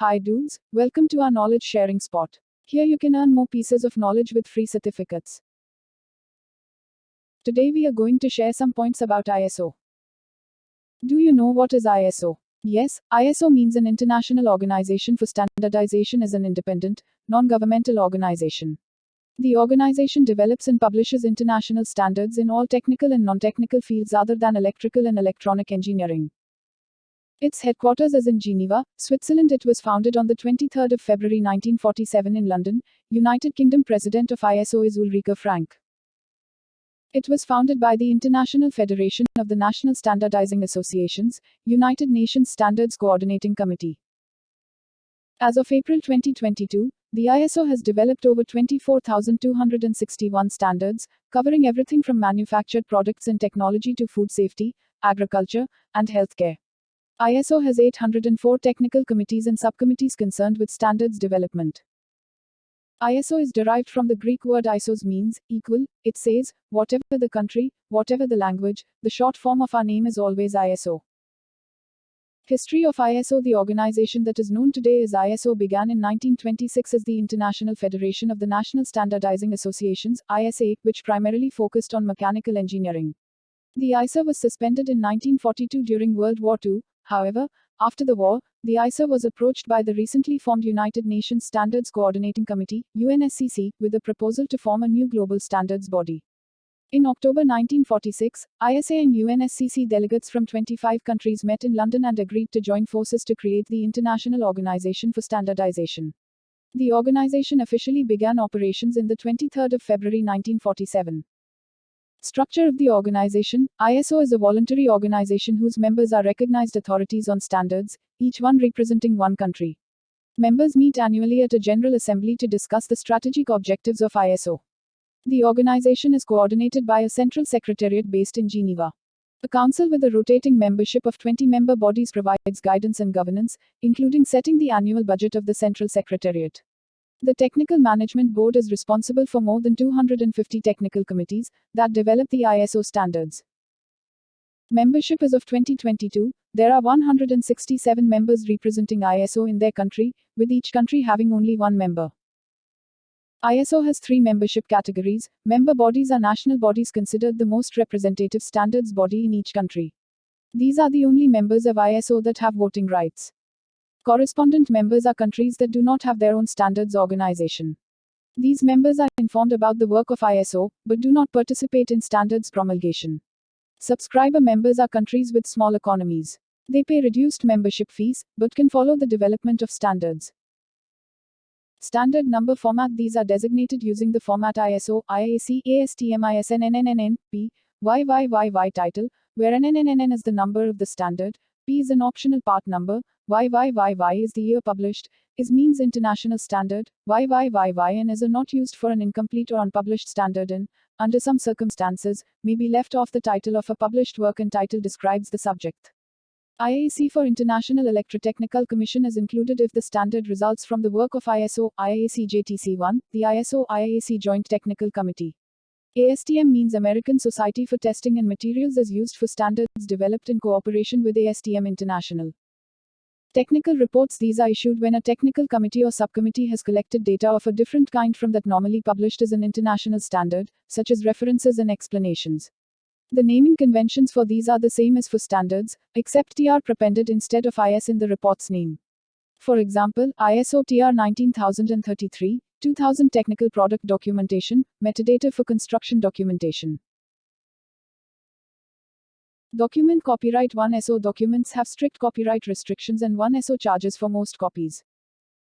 Hi dudes, welcome to our knowledge sharing spot. Here you can earn more pieces of knowledge with free certificates. Today we are going to share some points about ISO. Do you know what is ISO? Yes, ISO means an International Organization for Standardization as an independent, non-governmental organization. The organization develops and publishes international standards in all technical and non-technical fields other than electrical and electronic engineering. Its headquarters is in Geneva, Switzerland. It was founded on the 23rd of February 1947 in London, United Kingdom. President of ISO is Ulrike Frank. It was founded by the International Federation of the National Standardizing Associations, United Nations Standards Coordinating Committee. As of April 2022, the ISO has developed over 24,261 standards, covering everything from manufactured products and technology to food safety, agriculture, and healthcare. ISO has 804 technical committees and subcommittees concerned with standards development. ISO is derived from the Greek word isos, means equal. It says, whatever the country, whatever the language, the short form of our name is always ISO. History of ISO. The organization that is known today as ISO began in 1926 as the International Federation of the National Standardizing Associations, ISA, which primarily focused on mechanical engineering. The ISA was suspended in 1942 during World War II. However, after the war, the ISA was approached by the recently formed United Nations Standards Coordinating Committee, UNSCC, with a proposal to form a new global standards body. In October 1946, ISA and UNSCC delegates from 25 countries met in London and agreed to join forces to create the International Organization for Standardization. The organization officially began operations in the 23rd of February 1947. Structure of the organization. ISO is a voluntary organization whose members are recognized authorities on standards, each one representing one country. Members meet annually at a General Assembly to discuss the strategic objectives of ISO. The organization is coordinated by a central secretariat based in Geneva. A council with a rotating membership of 20 member bodies provides guidance and governance, including setting the annual budget of the central secretariat. The Technical Management Board is responsible for more than 250 technical committees that develop the ISO standards. Membership as of 2022, there are 167 members representing ISO in their country, with each country having only one member. ISO has three membership categories. Member bodies are national bodies considered the most representative standards body in each country. These are the only members of ISO that have voting rights. Correspondent members are countries that do not have their own standards organization. These members are informed about the work of ISO, but do not participate in standards promulgation. Subscriber members are countries with small economies. They pay reduced membership fees, but can follow the development of standards. Standard number format. These are designated using the format ISO, IAC, ASTM, ISN, NNNN, P, YYYY title, where NNNN is the number of the standard, P is an optional part number, YYYY is the year published, IS means international standard, YYYYN is a not used for an incomplete or unpublished standard and, under some circumstances, may be left off the title of a published work and title describes the subject. IAC for International Electrotechnical Commission is included if the standard results from the work of ISO, IAC JTC1, the ISO, IAC Joint Technical Committee. ASTM means American Society for Testing and Materials is used for standards developed in cooperation with ASTM International. Technical reports. These are issued when a technical committee or subcommittee has collected data of a different kind from that normally published as an international standard, such as references and explanations. The naming conventions for these are the same as for standards, except TR prepended instead of IS in the report's name. For example, ISO TR 19033, 2000 Technical Product Documentation, Metadata for Construction Documentation. Document copyright. 1SO documents have strict copyright restrictions and 1SO charges for most copies.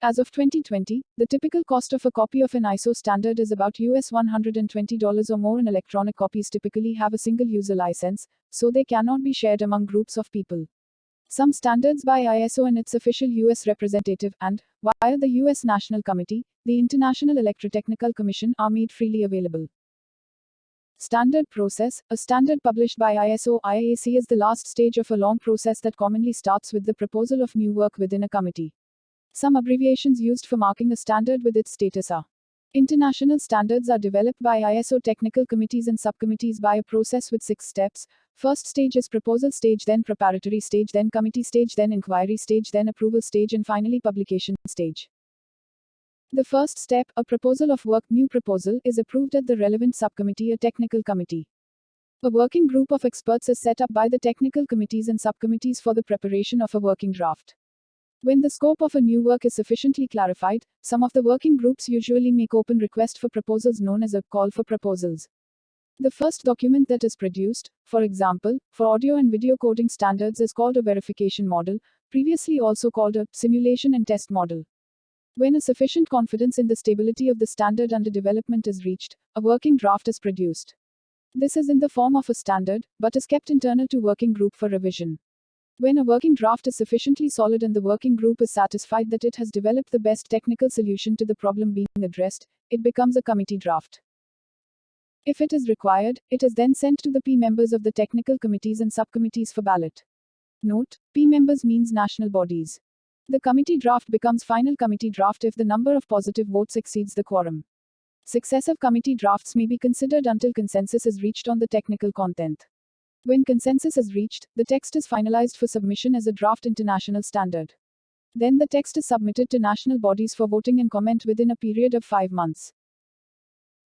As of 2020, the typical cost of a copy of an ISO standard is about $120 or more, and electronic copies typically have a single user license, so they cannot be shared among groups of people. Some standards by ISO and its official US representative and, via the US National Committee, the International Electrotechnical Commission, are made freely available. Standard process. A standard published by ISO IAC is the last stage of a long process that commonly starts with the proposal of new work within a committee. Some abbreviations used for marking a standard with its status are International standards are developed by ISO technical committees and subcommittees by a process with 6 steps. First stage is proposal stage, then preparatory stage, then committee stage, then inquiry stage, then approval stage, and finally publication stage. The first step, a proposal of work, new proposal, is approved at the relevant subcommittee, a technical committee. A working group of experts is set up by the technical committees and subcommittees for the preparation of a working draft. When the scope of a new work is sufficiently clarified, some of the working groups usually make open request for proposals known as a call for proposals. The first document that is produced, for example, for audio and video coding standards is called a verification model, previously also called a simulation and test model. When a sufficient confidence in the stability of the standard under development is reached, a working draft is produced. This is in the form of a standard, but is kept internal to working group for revision. When a working draft is sufficiently solid and the working group is satisfied that it has developed the best technical solution to the problem being addressed, it becomes a committee draft. If it is required, it is then sent to the P members of the technical committees and subcommittees for ballot. Note, P members means national bodies. The committee draft becomes final committee draft if the number of positive votes exceeds the quorum. Successive committee drafts may be considered until consensus is reached on the technical content. When consensus is reached, the text is finalized for submission as a draft international standard. Then the text is submitted to national bodies for voting and comment within a period of 5 months.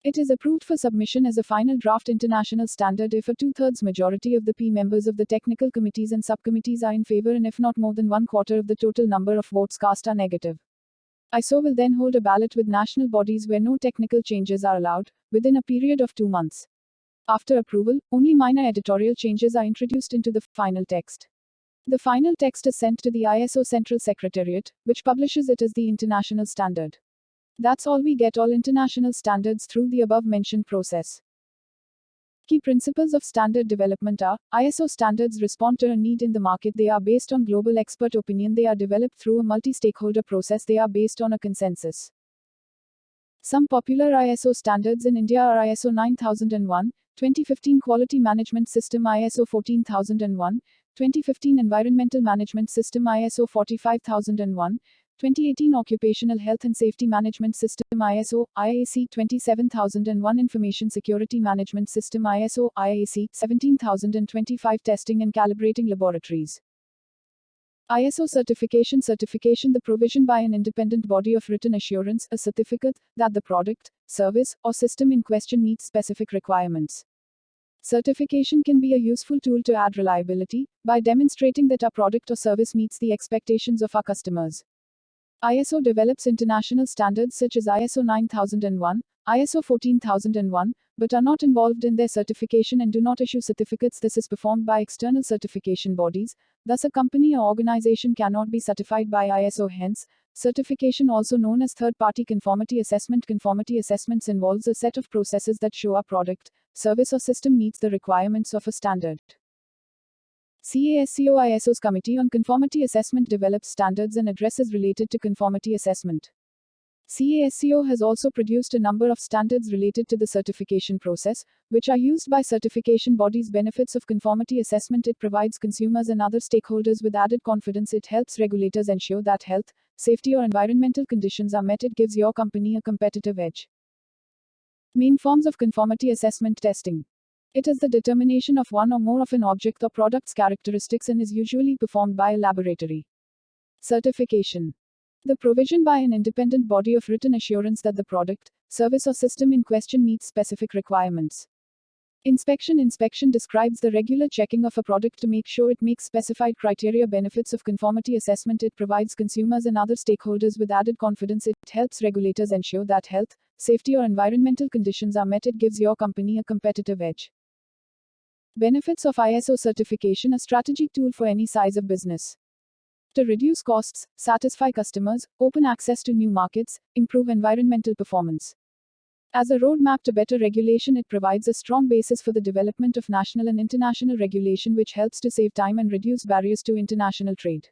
It is approved for submission as a final draft international standard if a 2/3 majority of the P members of the technical committees and subcommittees are in favor and if not more than 1/4 of the total number of votes cast are negative. ISO will then hold a ballot with national bodies where no technical changes are allowed, within a period of 2 months. After approval, only minor editorial changes are introduced into the final text. The final text is sent to the ISO Central Secretariat, which publishes it as the international standard. That's all. We get all international standards through the above mentioned process. Key principles of standard development are: ISO standards respond to a need in the market, they are based on global expert opinion, they are developed through a multi-stakeholder process, they are based on a consensus. Some popular ISO standards in India are ISO 9001, 2015 Quality Management System ISO 14001, 2015 Environmental Management System ISO 45001, 2018 Occupational Health and Safety Management System ISO, IAC 27001 Information Security Management System ISO, IAC 17025 Testing and Calibrating Laboratories. ISO certification. Certification, the provision by an independent body of written assurance, a certificate, that the product, service, or system in question meets specific requirements. Certification can be a useful tool to add reliability, by demonstrating that our product or service meets the expectations of our customers. ISO develops international standards such as ISO 9001, ISO 14001, but are not involved in their certification and do not issue certificates. This is performed by external certification bodies, thus a company or organization cannot be certified by ISO. Hence, certification, also known as third-party conformity assessment. Conformity assessments involves a set of processes that show our product, service or system meets the requirements of a standard. CASCO ISO's Committee on Conformity Assessment develops standards and addresses related to conformity assessment. CASCO has also produced a number of standards related to the certification process, which are used by certification bodies. Benefits of conformity assessment: it provides consumers and other stakeholders with added confidence, it helps regulators ensure that health, safety, or environmental conditions are met, it gives your company a competitive edge. Main forms of conformity assessment: testing. It is the determination of one or more of an object or product's characteristics and is usually performed by a laboratory. Certification. The provision by an independent body of written assurance that the product, service or system in question meets specific requirements. Inspection. Inspection describes the regular checking of a product to make sure it meets specified criteria. Benefits of conformity assessment: it provides consumers and other stakeholders with added confidence, it helps regulators ensure that health, safety, or environmental conditions are met, it gives your company a competitive edge. Benefits of ISO certification: a strategic tool for any size of business. To reduce costs, satisfy customers, open access to new markets, improve environmental performance. As a roadmap to better regulation, it provides a strong basis for the development of national and international regulation, which helps to save time and reduce barriers to international trade.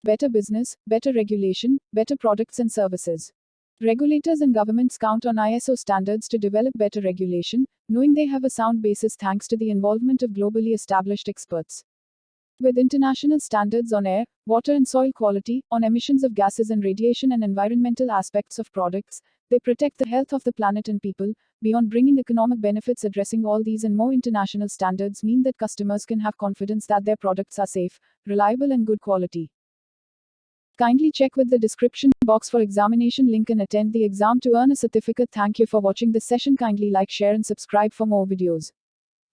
Better business, better regulation, better products and services. Regulators and governments count on ISO standards to develop better regulation, knowing they have a sound basis thanks to the involvement of globally established experts. With international standards on air, water and soil quality, on emissions of gases and radiation and environmental aspects of products, they protect the health of the planet and people. Beyond bringing economic benefits, addressing all these and more international standards mean that customers can have confidence that their products are safe, reliable, and good quality. Kindly check with the description box for examination link and attend the exam to earn a certificate. Thank you for watching this session. Kindly like, share, and subscribe for more videos.